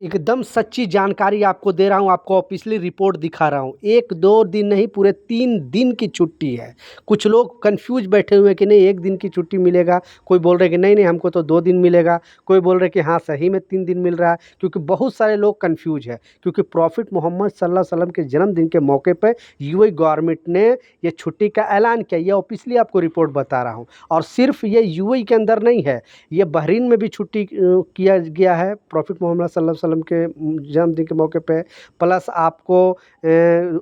एकदम सच्ची जानकारी आपको दे रहा हूँ, आपको ऑफ़िशियली रिपोर्ट दिखा रहा हूँ। 1-2 दिन नहीं, पूरे 3 दिन की छुट्टी है। कुछ लोग कन्फ्यूज़ बैठे हुए हैं कि नहीं 1 दिन की छुट्टी मिलेगा, कोई बोल रहे हैं कि नहीं-नहीं हमको तो 2 दिन मिलेगा, कोई बोल रहे हैं कि हाँ, सही में 3 दिन मिल रहा है। क्योंकि बहुत सारे लोग कन्फ्यूज़ हैं, क्योंकि प्रॉफ़िट मोहम्मद सल्लल्लाहु अलैहि वसल्लम के जन्मदिन के मौके पे यूएई गवर्नमेंट ने ये छुट्टी का ऐलान किया। ये ऑफ़िशियली आपको रिपोर्ट बता रहा हूँ और सिर्फ़ ये यूएई के अंदर नहीं है, ये बहरीन में भी छुट्टी किया गया है प्रॉफ़िट मोहम्मद सल्लल्लाहु अलैहि वसल्लम के जन्मदिन के मौके पे। प्लस आपको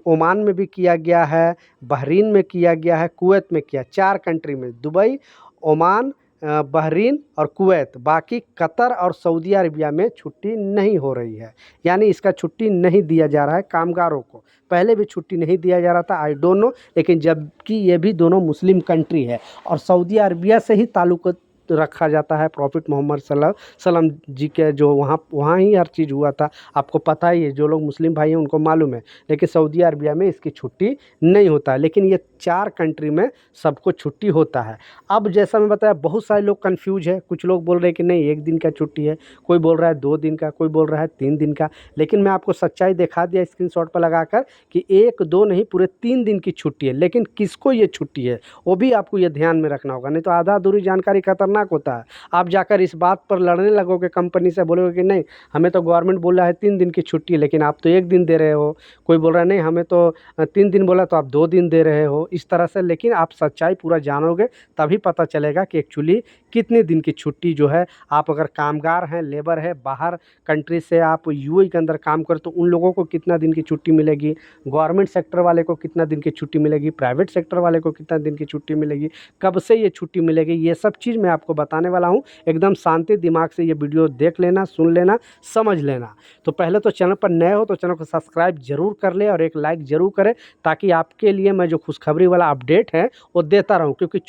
ओमान में भी किया गया है, बहरीन में किया गया है, कुवैत में किया, 4 कंट्री में दुबई, ओमान, बहरीन और कुवैत। बाकी कतर और सऊदी अरबिया में छुट्टी नहीं हो रही है, यानी इसका छुट्टी नहीं दिया जा रहा है कामगारों को। पहले भी छुट्टी नहीं दिया जा रहा था, आई डोंट नो, लेकिन जबकि ये भी दोनों मुस्लिम कंट्री है और सऊदी अरबिया से ही ताल्लुक़ रखा जाता है प्रॉफ़िट मोहम्मद सल्लल्लाहु अलैहि वसल्लम जी के, जो वहाँ ही हर चीज़ हुआ था। आपको पता ही है, जो लोग मुस्लिम भाई हैं उनको मालूम है। लेकिन सऊदी अरबिया में इसकी छुट्टी नहीं होता है, लेकिन ये 4 कंट्री में सबको छुट्टी होता है। अब जैसा मैं बताया, बहुत सारे लोग कन्फ्यूज़ है, कुछ लोग बोल रहे हैं कि नहीं 1 दिन का छुट्टी है, कोई बोल रहा है 2 दिन का, कोई बोल रहा है 3 दिन का। लेकिन मैं आपको सच्चाई दिखा दिया स्क्रीनशॉट पे लगाकर कि 1-2 नहीं, पूरे 3 दिन की छुट्टी है। लेकिन किसको ये छुट्टी है, वो भी आपको ये ध्यान में रखना होगा, नहीं तो आधा-अधूरी जानकारी खतरनाक होता है। आप जाकर इस बात पर लड़ने लगोगे कंपनी से, बोलोगे कि नहीं हमें तो गवर्नमेंट बोला है 3 दिन की छुट्टी है, लेकिन आप तो 1 दिन दे रहे हो। कोई बोल रहा है नहीं हमें तो 3 दिन बोला तो आप 2 दिन दे रहे हो, इस तरह से। लेकिन आप सच्चाई पूरा जानोगे तभी पता चलेगा कि एक्चुअली कितने दिन की छुट्टी जो है, आप अगर कामगार हैं, लेबर है, बाहर कंट्री से आप यूएई के अंदर काम करें तो उन लोगों को कितना दिन की छुट्टी मिलेगी, गवर्नमेंट सेक्टर वाले को कितना दिन की छुट्टी मिलेगी, प्राइवेट सेक्टर वाले को कितना दिन की छुट्टी मिलेगी, कब से ये छुट्टी मिलेगी, ये सब चीज़ मैं आपको बताने वाला हूँ। एकदम शांति दिमाग से ये वीडियो देख लेना, सुन लेना, समझ लेना। तो पहले तो चैनल पर नए हो तो चैनल को सब्सक्राइब ज़रूर कर ले और एक लाइक ज़रूर करें, ताकि आपके लिए मैं जो खुशखबरी वाला अपडेट है वो देता रहूँ। क्योंकि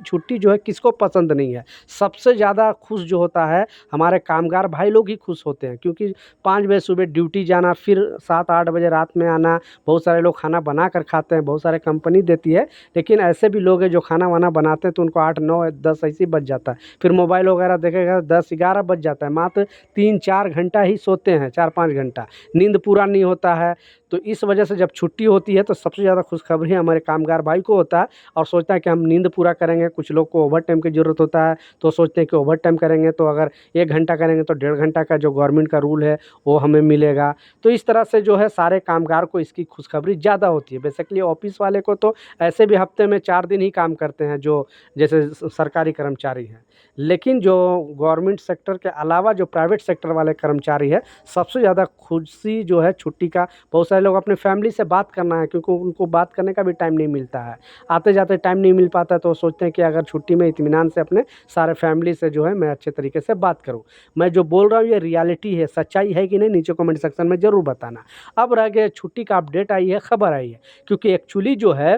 छुट्टी जो है किसको पसंद नहीं है। सबसे ज़्यादा खुश जो होता है हमारे कामगार भाई लोग ही खुश होते हैं, क्योंकि 5 बजे सुबह ड्यूटी जाना, फिर 7-8 बजे रात में आना। बहुत सारे लोग खाना बना कर खाते हैं, बहुत सारे कंपनी देती है, लेकिन ऐसे भी लोग हैं जो खाना वाना बनाते हैं तो उनको 8, 9, 10 ऐसे ही बज जाता है। फिर मोबाइल वगैरह देखेगा 10-11 बज जाता है। मात्र 3-4 घंटा ही सोते हैं, 4-5 घंटा, नींद पूरा नहीं होता है। तो इस वजह से जब छुट्टी होती है तो सबसे ज़्यादा खुशखबरी हमारे कामगार भाई को होता है और सोचता है कि हम नींद पूरा करेंगे। कुछ लोग को ओवर टाइम की ज़रूरत होता है तो सोचते हैं कि ओवर टाइम करेंगे तो अगर 1 घंटा करेंगे तो 1.5 घंटा का जो गवर्नमेंट का रूल है वो हमें मिलेगा। तो इस तरह से जो है सारे कामगार को इसकी खुशखबरी ज़्यादा होती है। बेसिकली ऑफ़िस वाले को तो ऐसे भी हफ़्ते में 4 दिन ही काम करते हैं, जो जैसे सरकारी कर्मचारी हैं। लेकिन जो गवर्नमेंट सेक्टर के अलावा जो प्राइवेट सेक्टर वाले कर्मचारी हैं, सबसे ज़्यादा खुशी जो है छुट्टी का। बहुत सारे लोग अपने फैमिली से बात करना है, क्योंकि उनको बात करने का भी टाइम नहीं मिलता है। आते-जाते टाइम नहीं मिल पाता, तो सोचते हैं कि अगर छुट्टी में इत्मीनान से अपने सारे फैमिली से जो है मैं अच्छे तरीके से बात करूँ। मैं जो बोल रहा हूँ ये रियलिटी है, सच्चाई है कि नहीं नीचे कमेंट सेक्शन में ज़रूर बताना। अब रह गया छुट्टी का अपडेट आई है, खबर आई है, क्योंकि एक्चुअली जो है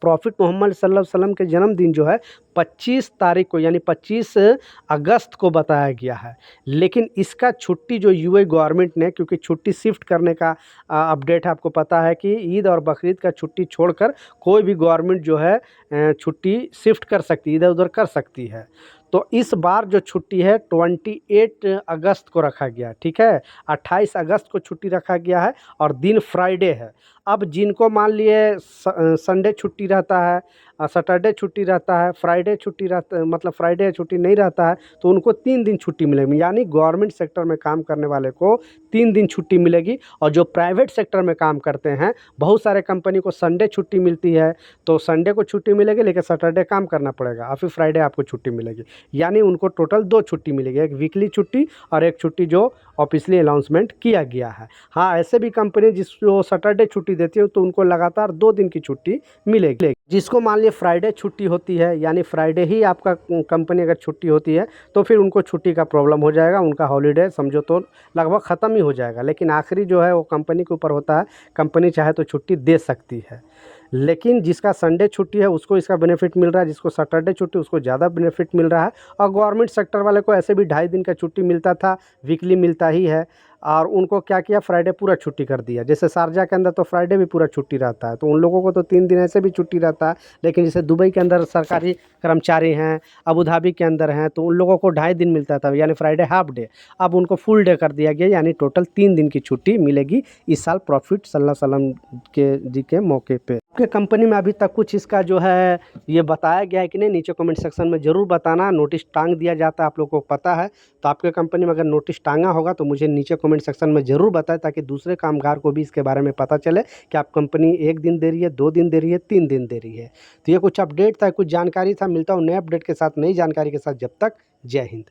प्रॉफ़िट मोहम्मद सल्लल्लाहु अलैहि वसल्लम के जन्मदिन जो है 25 तारीख को, यानी 25 अगस्त को बताया गया है। लेकिन इसका छुट्टी जो यूएई गवर्नमेंट ने, क्योंकि छुट्टी शिफ्ट करने का अपडेट है, आपको पता है कि ईद और बकरीद का छुट्टी छोड़कर कोई भी गवर्नमेंट जो है छुट्टी शिफ्ट कर सकती है, इधर-उधर कर सकती है। तो इस बार जो छुट्टी है 28 अगस्त को रखा गया, ठीक है? 28 अगस्त को छुट्टी रखा गया है और दिन फ्राइडे है। अब जिनको मान लिए संडे छुट्टी रहता है, सैटरडे छुट्टी रहता है, फ्राइडे छुट्टी रहता, मतलब फ्राइडे छुट्टी नहीं रहता है, तो उनको 3 दिन छुट्टी मिलेगी। यानी गवर्नमेंट सेक्टर में काम करने वाले को 3 दिन छुट्टी मिलेगी और जो प्राइवेट सेक्टर में काम करते हैं, बहुत सारे कंपनी को संडे छुट्टी मिलती है, तो संडे को छुट्टी मिलेगी, लेकिन सैटरडे काम करना पड़ेगा और फिर फ्राइडे आपको छुट्टी मिलेगी। यानी उनको टोटल 2 छुट्टी मिलेगी, एक वीकली छुट्टी और एक छुट्टी जो ऑफ़िशियली अनाउंसमेंट किया गया है। हाँ, ऐसे भी कंपनी जिसको सैटरडे छुट्टी देती है तो उनको लगातार 2 दिन की छुट्टी मिलेगी। जिसको मान लीजिए फ्राइडे छुट्टी होती है, यानी फ्राइडे ही आपका कंपनी अगर छुट्टी होती है तो फिर उनको छुट्टी का प्रॉब्लम हो जाएगा, उनका हॉलिडे समझो तो लगभग ख़त्म ही हो जाएगा। लेकिन आखिरी जो है वो कंपनी के ऊपर होता है, कंपनी चाहे तो छुट्टी दे सकती है। लेकिन जिसका संडे छुट्टी है उसको इसका बेनिफिट मिल रहा है, जिसको सैटरडे छुट्टी उसको ज़्यादा बेनिफिट मिल रहा है। और गवर्नमेंट सेक्टर वाले को ऐसे भी 2.5 दिन का छुट्टी मिलता था, वीकली मिलता ही है। और उनको क्या किया, फ्राइडे पूरा छुट्टी कर दिया। जैसे शारजा के अंदर तो फ्राइडे भी पूरा छुट्टी रहता है, तो उन लोगों को तो 3 दिन ऐसे भी छुट्टी रहता है। लेकिन जैसे दुबई के अंदर सरकारी कर्मचारी हैं, अबू धाबी के अंदर हैं, तो उन लोगों को 2.5 दिन मिलता था, यानी फ्राइडे हाफ डे, अब उनको फुल डे कर दिया गया, यानी टोटल 3 दिन की छुट्टी मिलेगी इस साल प्रॉफिट सल्लल्लाहु अलैहि वसल्लम के जी के मौके पे। आपके कंपनी में अभी तक कुछ इसका जो है ये बताया गया है कि नहीं, नीचे कमेंट सेक्शन में ज़रूर बताना। नोटिस टांग दिया जाता है, आप लोगों को पता है, तो आपके कंपनी में अगर नोटिस टांगा होगा तो मुझे नीचे कमेंट सेक्शन में ज़रूर बताएं, ताकि दूसरे कामगार को भी इसके बारे में पता चले कि आप कंपनी 1 दिन दे रही है, 2 दिन दे रही है, 3 दिन दे रही है। तो ये कुछ अपडेट था, कुछ जानकारी था। मिलता हूँ नए अपडेट के साथ, नई जानकारी के साथ। जब तक जय हिंद।